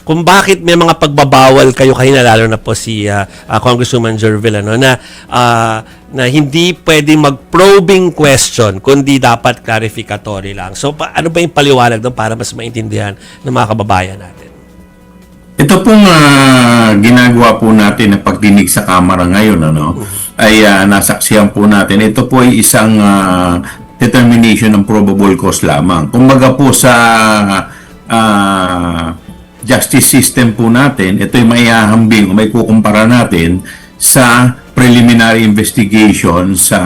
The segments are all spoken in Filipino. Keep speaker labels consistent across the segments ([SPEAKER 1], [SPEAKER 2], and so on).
[SPEAKER 1] kung bakit may mga pagbabawal kayo lalo na po si Congresswoman Jervil, ano, na hindi pwedeng mag-probing question, kundi dapat clarificatory lang. So, ano ba yung paliwanag doon para mas maintindihan ng mga kababayan natin?
[SPEAKER 2] Ito pong ginagawa po natin na pagdinig sa Kamara ngayon, ano, ay nasaksihan po natin. Ito po ay isang determination ng probable cause lamang. Kumbaga po sa justice system po natin, ito ay maihahambing o may kukumpara natin sa preliminary investigation sa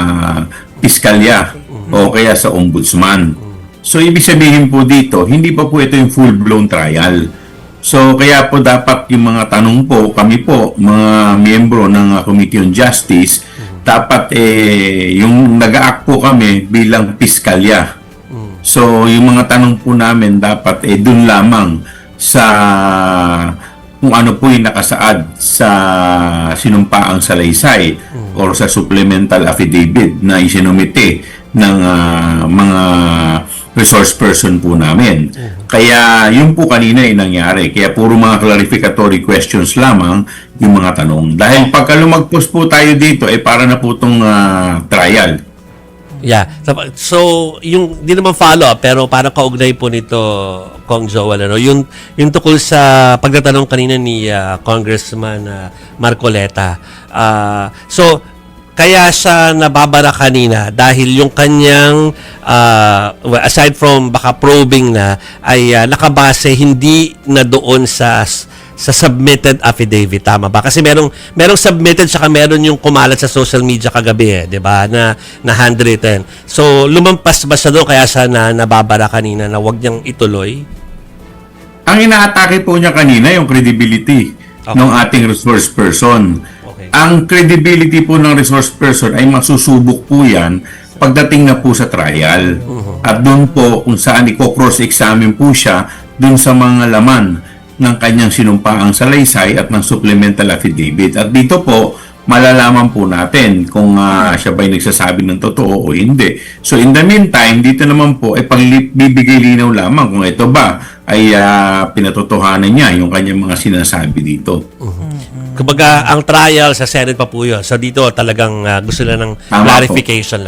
[SPEAKER 2] piskalya o kaya sa ombudsman. So, ibig sabihin po dito, hindi pa po ito yung full-blown trial. So, kaya po dapat yung mga tanong po, kami po, mga miyembro ng Committee on Justice, dapat yung nag-a-act po kami bilang piskalya. So, yung mga tanong po namin dapat dun lamang sa kung ano po yung nakasaad sa sinumpaang salaysay or sa supplemental affidavit na isinumite ng mga resource person po namin. Kaya yun po kanina ay nangyari. Kaya puro mga clarificatory questions lamang yung mga tanong. Dahil pagka lumagpos po tayo dito, para na po itong trial.
[SPEAKER 1] Yeah. So, yung di naman follow-up, pero parang kaugnay po nito, Kong Joel, ano, yung tukol sa pagtatanong kanina ni Congressman Marcoleta. So, kaya siya nababara kanina dahil yung kanyang, aside from baka probing na, ay nakabase hindi na doon sa submitted affidavit, tama ba? Kasi merong submitted saka meron yung kumalat sa social media kagabi, 'di ba? Na handwritten. So lumampas ba siya doon kaya siya nababara kanina na wag niyang ituloy?
[SPEAKER 2] Ang inaatake po niya kanina yung credibility ng ating resource person.
[SPEAKER 1] Okay.
[SPEAKER 2] Ang credibility po ng resource person ay masusubok po yan pagdating na po sa trial. At doon po kung saan i-cross-examine po siya doon sa mga laman ng kanyang sinumpaang salaysay at ng supplemental affidavit. At dito po, malalaman po natin kung siya ba'y nagsasabi ng totoo o hindi. So in the meantime, dito naman po ay pagbibigay linaw lamang kung ito ba ay pinatotohanan niya yung kanyang mga sinasabi dito.
[SPEAKER 1] Kumbaga, ang trial sa Senate pa po yun. So dito talagang gusto na ng clarification lang.